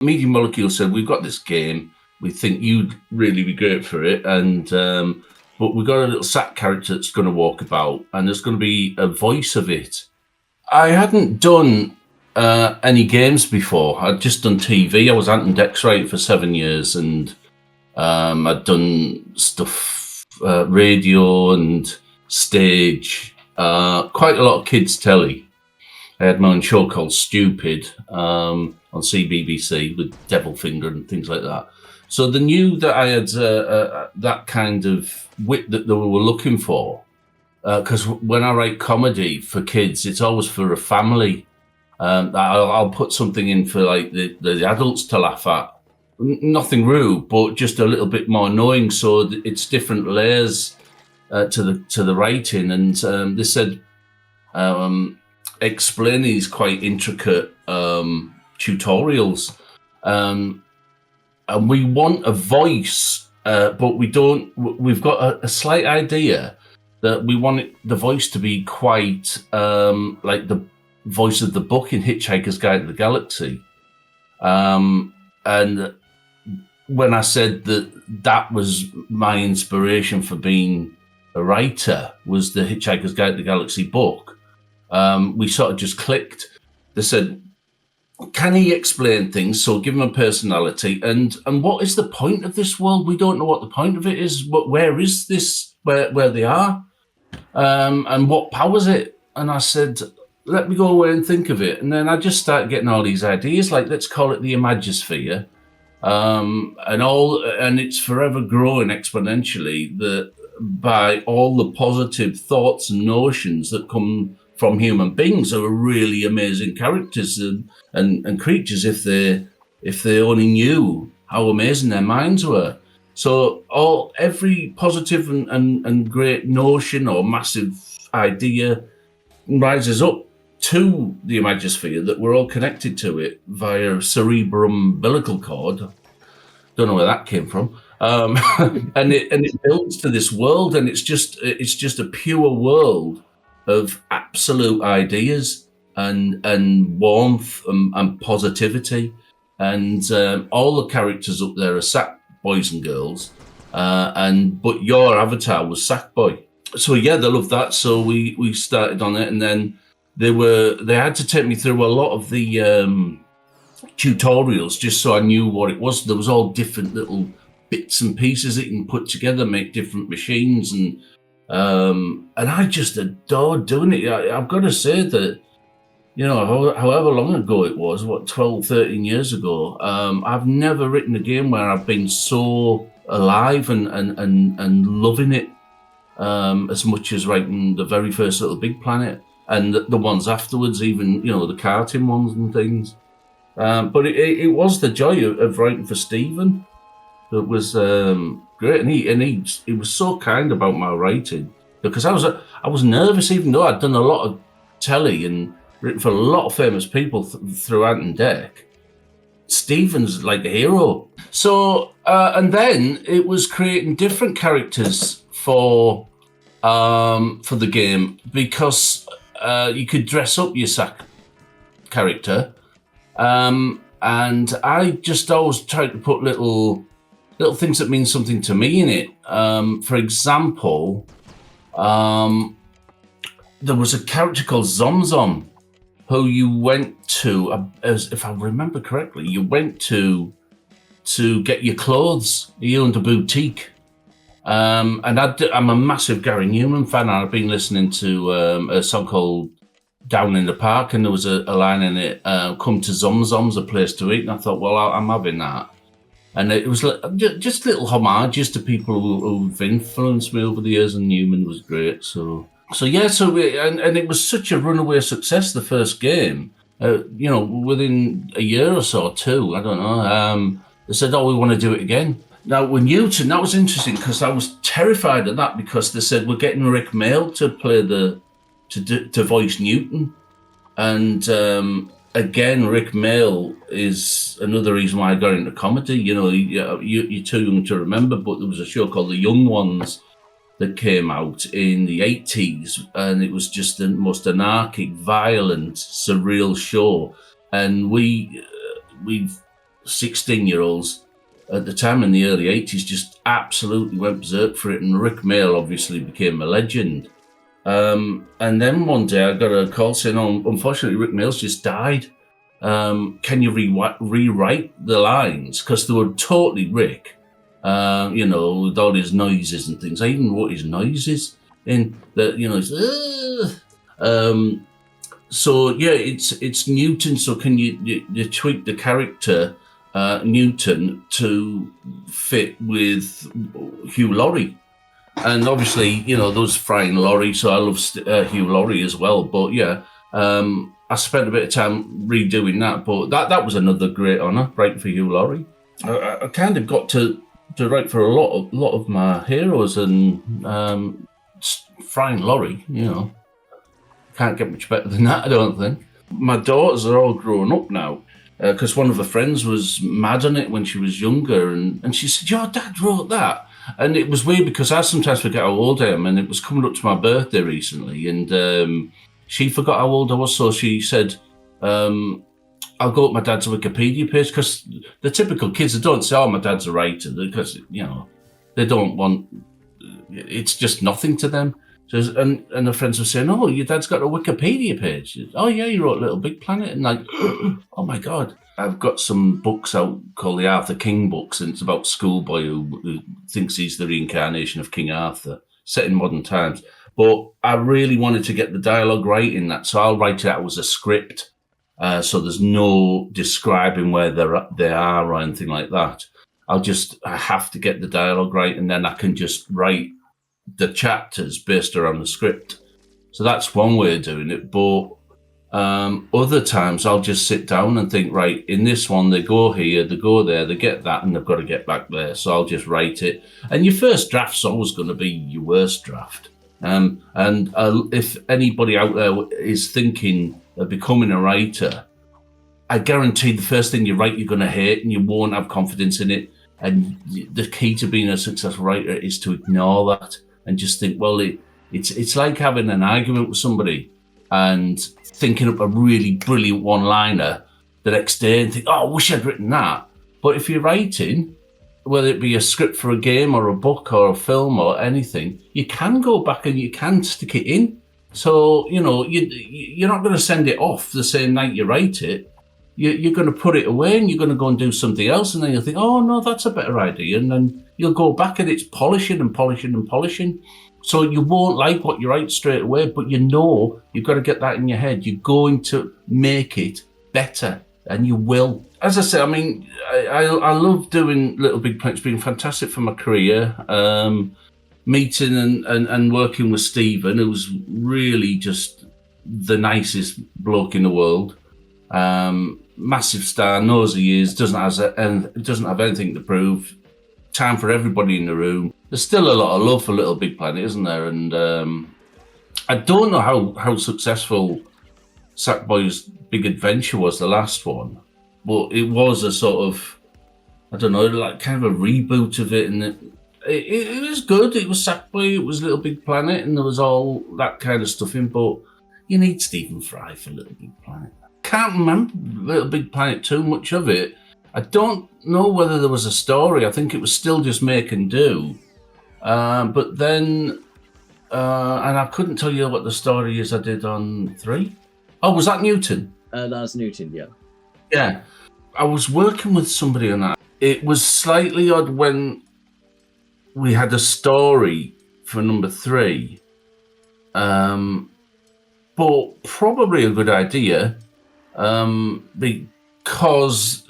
Media Molecule said, we've got this game. We think you'd really be great for it. And but we've got a little sack character that's going to walk about, and there's going to be a voice of it. I hadn't done any games before. I'd just done TV. I was Ant and Dex writing for 7 years, and I'd done stuff, radio and stage, quite a lot of kids' telly. I had my own show called Stupid on CBBC with Devilfinger and things like that. So they knew that I had that kind of wit that they were looking for. Because when I write comedy for kids, it's always for a family. I'll put something in for like the adults to laugh at. Nothing rude, but just a little bit more knowing. So it's different layers to the writing. And they said explain these quite intricate tutorials, and we want a voice, but we don't. We've got a slight idea that we want the voice to be quite like the voice of the book in Hitchhiker's Guide to the Galaxy. And when I said that was my inspiration for being a writer, was the Hitchhiker's Guide to the Galaxy book, we sort of just clicked. They said, can he explain things? So give him a personality. And what is the point of this world? We don't know what the point of it is. Where is this, where they are? And what powers it? And I said, let me go away and think of it. And then I just started getting all these ideas, like let's call it the Imagosphere. And it's forever growing exponentially by all the positive thoughts and notions that come from human beings are really amazing characters and creatures if they only knew how amazing their minds were. So every positive and great notion or massive idea rises up to the Imagosphere, that we're all connected to it via cerebrum umbilical cord. Don't know where that came from. And it builds to this world, and it's just a pure world of absolute ideas and warmth and positivity, and all the characters up there are sack boys and girls, but your avatar was Sackboy. So yeah, they loved that. So we started on it, and then they had to take me through a lot of the tutorials just so I knew what it was. There was all different little bits and pieces that you can put together, make different machines, and I just adored doing it. I've got to say that, however long ago it was, 12, 13 years ago, I've never written a game where I've been so alive and loving it as much as writing the very first LittleBigPlanet and the ones afterwards, even, the karting ones and things. But it was the joy of writing for Stephen that was great, and he was so kind about my writing, because I was nervous, even though I'd done a lot of telly and written for a lot of famous people through Ant and Dec. Stephen's like a hero. So and then it was creating different characters for the game, because you could dress up your sack character, and I just always tried to put little things that mean something to me in it. For example, there was a character called Zomzom who you went to, if I remember correctly, you went to get your clothes. You owned a boutique. And I'm a massive Gary Newman fan, and I've been listening to a song called Down in the Park, and there was a line in it, come to Zomzom's, a place to eat. And I thought, well, I'm having that. And it was just little homages to people who've influenced me over the years, and Newman was great. So it was such a runaway success, the first game. Within a year or so, two, I don't know. They said, "Oh, we want to do it again." Now, with Newton, that was interesting, because I was terrified of that, because they said we're getting Rick Mail to play to voice Newton, and again, Rick Mail is another reason why I got into comedy. You're too young to remember, but there was a show called The Young Ones that came out in the 80s, and it was just the most anarchic, violent, surreal show. And we 16-year-olds at the time in the early 80s just absolutely went berserk for it. And Rick Mail obviously became a legend. And then one day I got a call saying, "Oh, unfortunately, Rick Mail's just died. Can you rewrite the lines? Because they were totally Rick, with all his noises and things. I even wrote his noises in that, so yeah, it's Newton. So can you tweak the character Newton to fit with Hugh Laurie? And obviously, there was Frying Laurie, so I love Hugh Laurie as well. But yeah, I spent a bit of time redoing that. But that was another great honour, writing for Hugh Laurie. I kind of got to write for a lot of my heroes, and Frying Laurie, can't get much better than that, I don't think. My daughters are all grown up now, because one of her friends was mad on it when she was younger, and she said, "Your dad wrote that." And it was weird because I sometimes forget how old I am, and it was coming up to my birthday recently, and she forgot how old I was, so she said, "I'll go up my dad's Wikipedia page," because the typical kids, they don't say, "Oh, my dad's a writer," because, they don't want, it's just nothing to them. And her friends were saying, "Oh, your dad's got a Wikipedia page." "Oh yeah, he wrote Little Big Planet." And like, oh my God. I've got some books out called the Arthur King books, and it's about a schoolboy who thinks he's the reincarnation of King Arthur, set in modern times. But I really wanted to get the dialogue right in that, so I'll write it out as a script. So there's no describing where they are or anything like that. I have to get the dialogue right, and then I can just write the chapters based around the script. So that's one way of doing it. But other times I'll just sit down and think, right, in this one, they go here, they go there, they get that, and they've got to get back there. So I'll just write it. And your first draft's always going to be your worst draft. And if anybody out there is thinking of becoming a writer, I guarantee the first thing you write, you're going to hate, and you won't have confidence in it. And the key to being a successful writer is to ignore that and just think, well, it's like having an argument with somebody and thinking up a really brilliant one-liner the next day and think, "Oh, I wish I'd written that." But if you're writing, whether it be a script for a game or a book or a film or anything, you can go back and you can stick it in. So, you're not going to send it off the same night you write it. You're going to put it away and you're going to go and do something else, and then you'll think, "Oh, no, that's a better idea." And then you'll go back and it's polishing and polishing and polishing. So you won't like what you write straight away, but you've got to get that in your head. You're going to make it better, and you will. As I say, I mean, I love doing Little Big Planet. It's been fantastic for my career. Meeting and working with Stephen, who's really just the nicest bloke in the world. Massive star, knows he is, doesn't have anything to prove. Time for everybody in the room. There's still a lot of love for Little Big Planet, isn't there? And I don't know how successful Sackboy's Big Adventure was, the last one, but it was a sort of, I don't know, like kind of a reboot of it, and it was good. It was Sackboy, it was Little Big Planet, and there was all that kind of stuff in. But you need Stephen Fry for Little Big Planet. Can't remember Little Big Planet too much of it. I don't know whether there was a story. I think it was still just make and do. But then, and I couldn't tell you what the story is I did on 3. Oh, was that Newton? That was Newton, yeah. Yeah. I was working with somebody on that. It was slightly odd when we had a story for number 3. But probably a good idea, because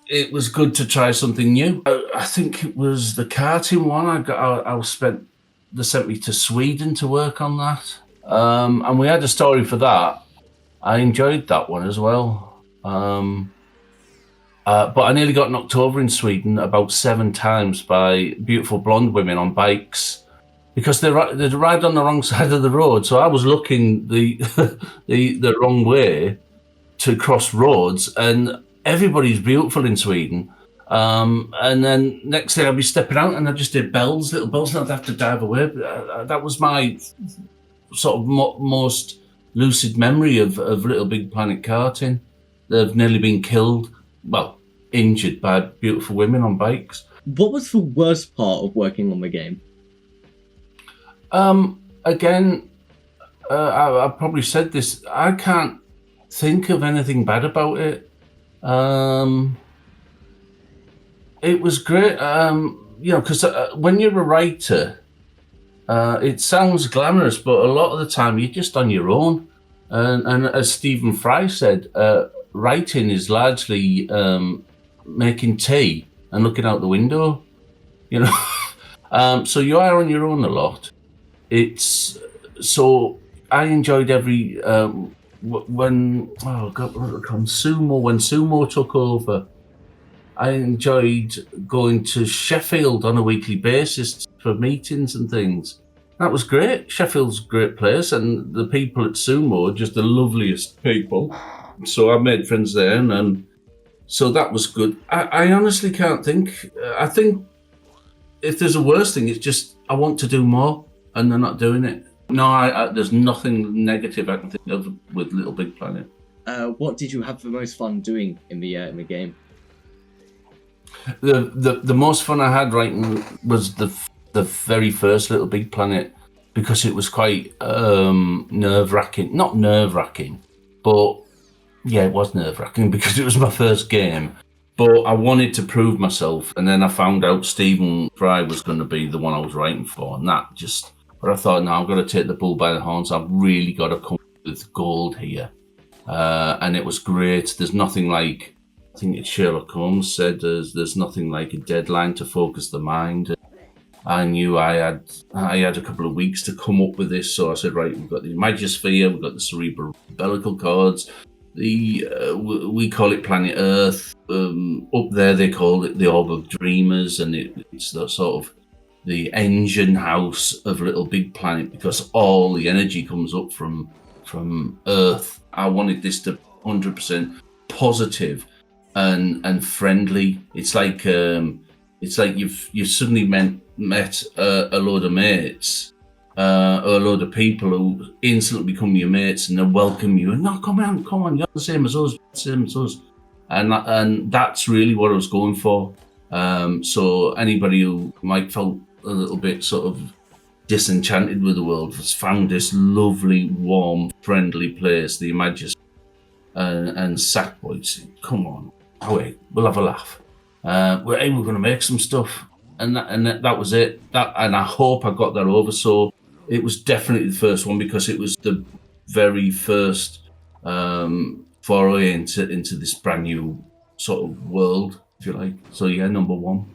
it was good to try something new. I think it was the karting one. They sent me to Sweden to work on that, and we had a story for that. I enjoyed that one as well, but I nearly got knocked over in Sweden about 7 times by beautiful blonde women on bikes because they'd ride on the wrong side of the road. So I was looking the wrong way to cross roads, and everybody's beautiful in Sweden. And then next day I'll be stepping out and I just did little bells, and I'd have to dive away. That was my sort of most lucid memory of Little Big Planet karting. They've nearly been killed. Well, injured by beautiful women on bikes. What was the worst part of working on the game? Again, I probably said this. I can't think of anything bad about it. It was great. Because when you're a writer, it sounds glamorous, but a lot of the time you're just on your own. And as Stephen Fry said, writing is largely making tea and looking out the window. So you are on your own a lot. So I enjoyed every when Sumo took over. I enjoyed going to Sheffield on a weekly basis for meetings and things. That was great. Sheffield's a great place, and the people at Sumo are just the loveliest people. So I made friends there, and so that was good. I honestly can't think. I think if there's a worse thing, it's just I want to do more, and they're not doing it. No, there's nothing negative I can think of with LittleBigPlanet. What did you have the most fun doing in the game? The most fun I had writing was the very first LittleBigPlanet, because it was quite nerve-wracking. Not nerve-wracking, but yeah, it was nerve-wracking because it was my first game. But I wanted to prove myself, and then I found out Stephen Fry was going to be the one I was writing for, and that just... But I thought, no, I've got to take the bull by the horns. I've really got to come with gold here. And it was great. There's nothing like... I think it's Sherlock Holmes said there's nothing like a deadline to focus the mind. I knew I had a couple of weeks to come up with this, so I said, right, we've got the Imagosphere, we've got the cerebral umbilical cords, we call it Planet Earth. Up there they call it the Orb of Dreamers, and it's the sort of the engine house of LittleBigPlanet, because all the energy comes up from Earth. I wanted this to 100% positive and friendly. It's like you've suddenly met a load of mates, or a load of people who instantly become your mates, and they welcome you. And no, come on, you're the same as us, and that's really what I was going for. So anybody who might felt a little bit sort of disenchanted with the world has found this lovely, warm, friendly place, the Imagosphere, and Sackboy. Come on, wait, we'll have a laugh. We're going to make some stuff, and that was it. And I hope I got that over. So it was definitely the first one, because it was the very first foray into this brand new sort of world, if you like. So yeah, number one.